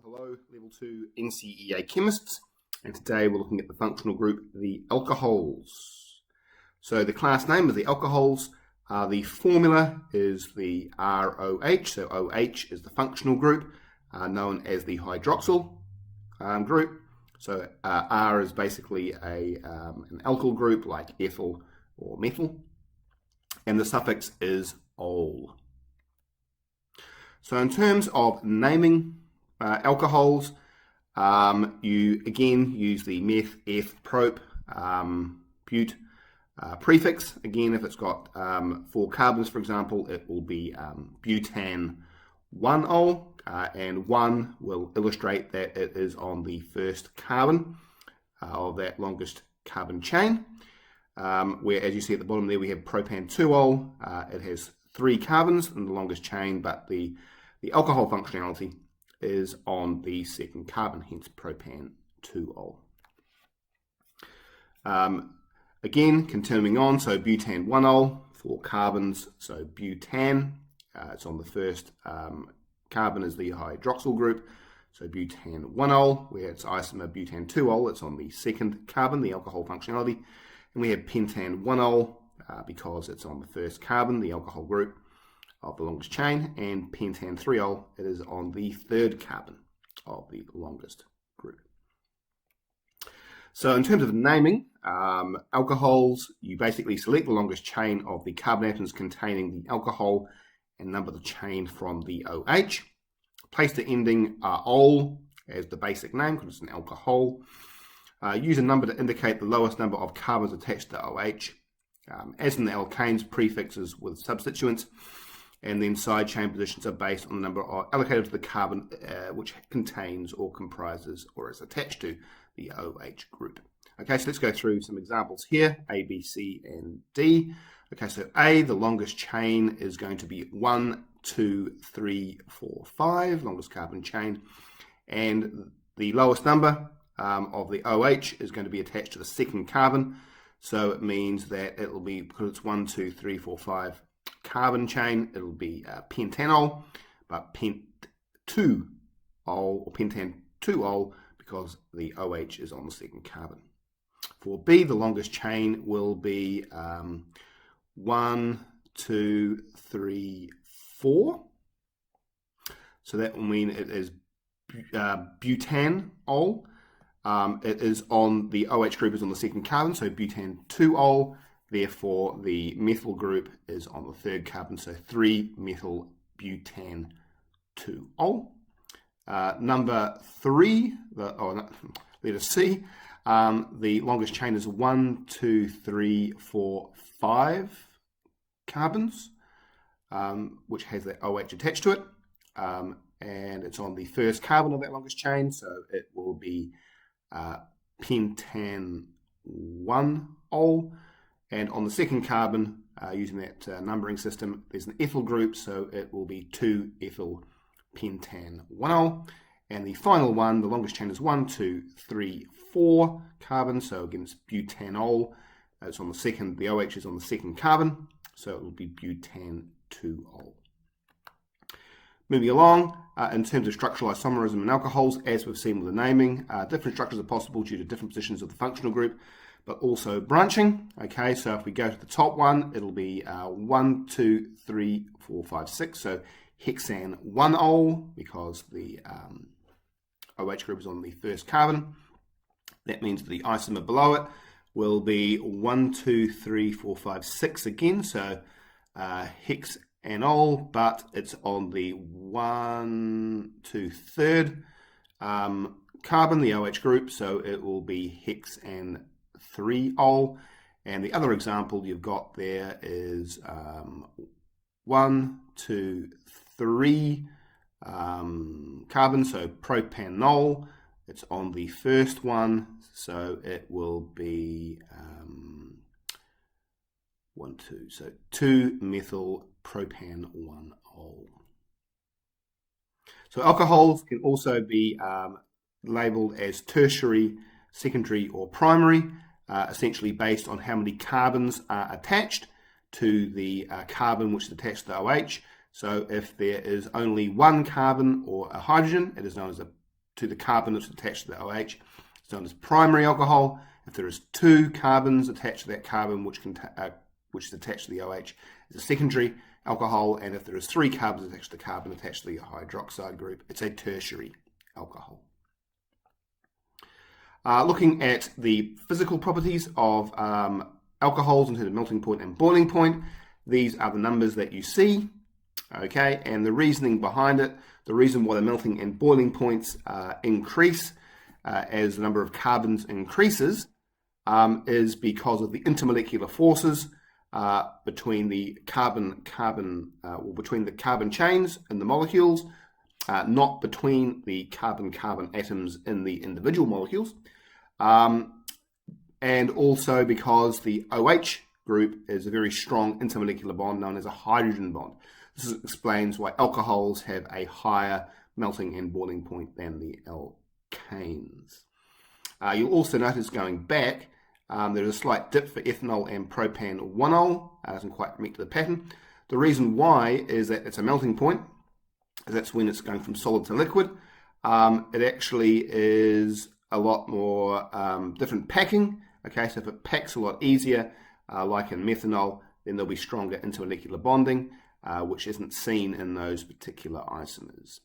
Hello, Level 2 NCEA Chemists, and today we're looking at the functional group, the alcohols. So the class name is the alcohols. The formula is the ROH, so OH is the functional group, known as the hydroxyl group. So R is basically an alkyl group like ethyl or methyl, and the suffix is ol. So in terms of naming alcohols, you again use the meth, eth, prop, bute prefix. Again, if it's got 4 carbons, for example, it will be butan 1-ol, and 1 will illustrate that it is on the first carbon of that longest carbon chain. Where, as you see at the bottom there, we have propan 2-ol. It has 3 carbons in the longest chain, but the alcohol functionality is on the second carbon, hence propan 2-ol. Again, continuing on, so butan 1-ol, 4 carbons, so butan, it's on the first carbon is the hydroxyl group, so butan 1-ol, where it's isomer butan 2-ol, it's on the second carbon, the alcohol functionality, and we have pentan 1-ol, because it's on the first carbon, the alcohol group of the longest chain, and pentan 3-ol, it is on the third carbon of the longest group. So in terms of naming alcohols, you basically select the longest chain of the carbon atoms containing the alcohol and number the chain from the OH. Place the ending ol as the basic name because it's an alcohol. Use a number to indicate the lowest number of carbons attached to OH. As in the alkanes, prefixes with substituents, and then side chain positions are based on the number allocated to the carbon which contains or comprises or is attached to the OH group. Okay, so let's go through some examples here, A, B, C, and D. Okay, so A, the longest chain is going to be 1, 2, 3, 4, 5, longest carbon chain, and the lowest number of the OH is going to be attached to the second carbon. So it means that it will be, because it's 1, 2, 3, 4, 5 carbon chain, it will be pentanol, but pent2-ol or pentan 2-ol because the OH is on the second carbon. For B, the longest chain will be 1, 2, 3, 4. So that will mean it is butanol. It is on the OH group is on the second carbon, so butan 2-ol. Therefore, the methyl group is on the third carbon, so 3-methyl butan 2-ol. Number 3, letter C, the longest chain is 1, 2, 3, 4, 5 carbons, which has that OH attached to it, and it's on the first carbon of that longest chain, so it will be pentan 1-ol. And on the second carbon, using that numbering system, there's an ethyl group, so it will be 2-ethyl pentan 1-ol. And the final one, the longest chain is 1, 2, 3, 4 carbons, so again it's butanol. It's on the second, the OH is on the second carbon, so it will be butan 2-ol. Moving along, in terms of structural isomerism in alcohols, as we've seen with the naming, different structures are possible due to different positions of the functional group, but also branching. Okay, so if we go to the top one, it'll be 1, 2, 3, 4, 5, 6. So hexan 1-ol, because the OH group is on the first carbon. That means that the isomer below it will be 1, 2, 3, 4, 5, 6 again. So hexanol, but it's on the 1, 2, 3rd carbon, the OH group. So it will be hexan 3-ol, and the other example you've got there is 1, 2, 3 carbon, so propanol, it's on the first one, so it will be 1, 2, so 2-methyl propan 1-ol. So alcohols can also be labeled as tertiary, secondary, or primary, essentially based on how many carbons are attached to the carbon which is attached to the OH. So if there is only one carbon or a hydrogen, it is known as a to the carbon that's attached to the OH, it's known as primary alcohol. If there is 2 carbons attached to that carbon which is attached to the OH, it's a secondary alcohol. And if there is 3 carbons attached to the carbon attached to the hydroxide group, it's a tertiary alcohol. Looking at the physical properties of alcohols in terms of melting point and boiling point, these are the numbers that you see. Okay, and the reasoning behind it, the reason why the melting and boiling points increase as the number of carbons increases is because of the intermolecular forces between the carbon chains in the molecules, not between the carbon-carbon atoms in the individual molecules, and also because the OH group is a very strong intermolecular bond known as a hydrogen bond. This explains why alcohols have a higher melting and boiling point than the alkanes. You'll also notice going back, there's a slight dip for ethanol and propan-1-ol. Doesn't quite meet the pattern. The reason why is that it's a melting point. That's when it's going from solid to liquid. It actually is a lot more different packing. Okay, so if it packs a lot easier, like in methanol, then there'll be stronger intermolecular bonding, which isn't seen in those particular isomers.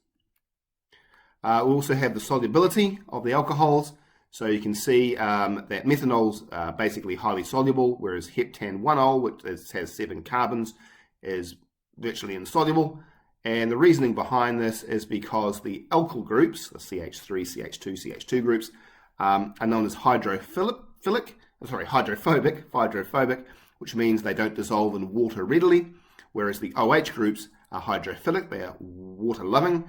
We also have the solubility of the alcohols. So you can see that methanol's basically highly soluble, whereas heptan-1-ol, which has 7 carbons, is virtually insoluble. And the reasoning behind this is because the alkyl groups, the CH3, CH2, CH2 groups, are known as hydrophobic, which means they don't dissolve in water readily, whereas the OH groups are hydrophilic, they are water-loving,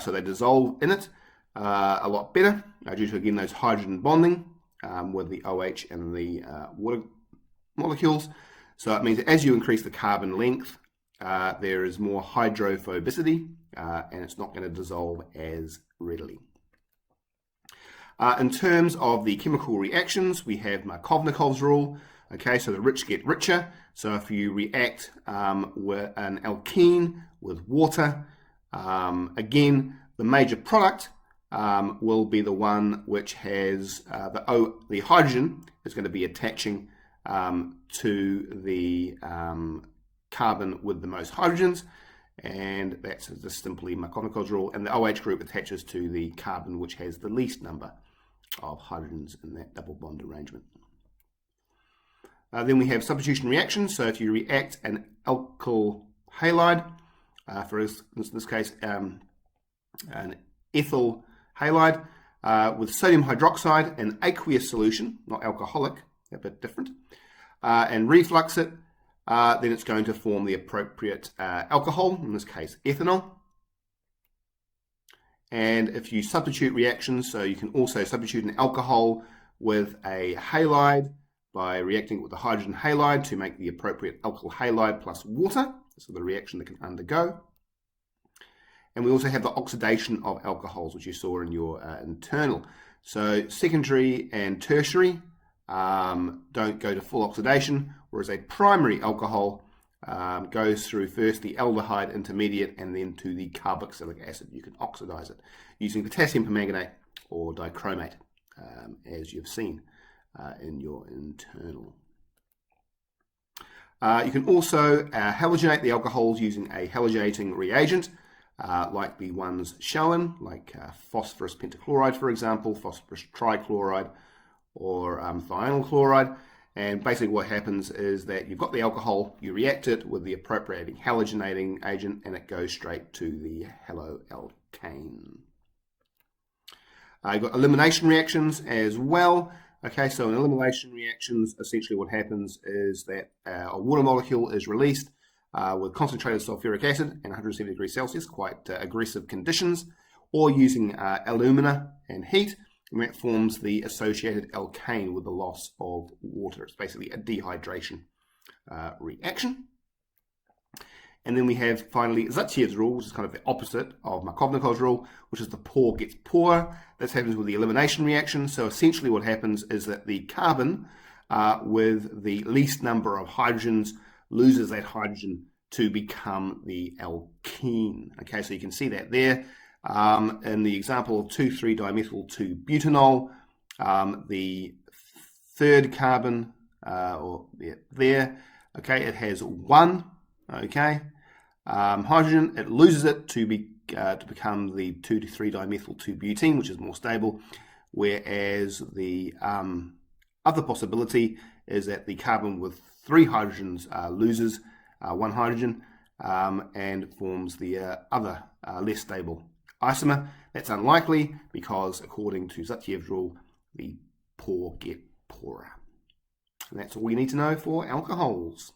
so they dissolve in it a lot better, due to, again, those hydrogen bonding with the OH and the water molecules. So it means that as you increase the carbon length, there is more hydrophobicity, and it's not going to dissolve as readily. In terms of the chemical reactions, we have Markovnikov's rule. Okay, so the rich get richer. So if you react with an alkene with water, again, the major product will be the one which has the hydrogen is going to be attaching to the carbon with the most hydrogens, and that's just simply Markovnikov's rule. And the OH group attaches to the carbon which has the least number of hydrogens in that double bond arrangement. Then we have substitution reactions. So if you react an alkyl halide, for instance, in this case, an ethyl halide with sodium hydroxide, an aqueous solution, not alcoholic, a bit different, and reflux it, then it's going to form the appropriate alcohol, in this case ethanol. And if you substitute reactions, so you can also substitute an alcohol with a halide by reacting with the hydrogen halide to make the appropriate alkyl halide plus water, so the reaction that can undergo. And we also have the oxidation of alcohols, which you saw in your internal. So secondary and tertiary don't go to full oxidation, whereas a primary alcohol goes through first the aldehyde intermediate and then to the carboxylic acid. You can oxidize it using potassium permanganate or dichromate, as you've seen in your internal. You can also halogenate the alcohols using a halogenating reagent, like the ones shown, like phosphorus pentachloride, for example, phosphorus trichloride, or thionyl chloride. And basically what happens is that you've got the alcohol, you react it with the appropriating halogenating agent, and it goes straight to the haloalkane. You've got elimination reactions as well. Okay, so in elimination reactions, essentially what happens is that a water molecule is released with concentrated sulfuric acid and 170 degrees Celsius, quite aggressive conditions, or using alumina and heat, and that forms the associated alkane with the loss of water. It's basically a dehydration reaction. And then we have finally Zatsev's rule, which is kind of the opposite of Markovnikov's rule, which is the poor gets poorer. This happens with the elimination reaction. So essentially what happens is that the carbon with the least number of hydrogens loses that hydrogen to become the alkene. Okay, so you can see that there. In the example of 2,3-dimethyl-2-butanol, the third carbon, there, okay, it has 1, okay, hydrogen. It loses it to become the 2,3-dimethyl-2-butene, which is more stable, whereas the other possibility is that the carbon with 3 hydrogens loses 1 hydrogen and forms the other less stable isomer. That's unlikely because, according to Zattiev's rule, the poor get poorer. And that's all you need to know for alcohols.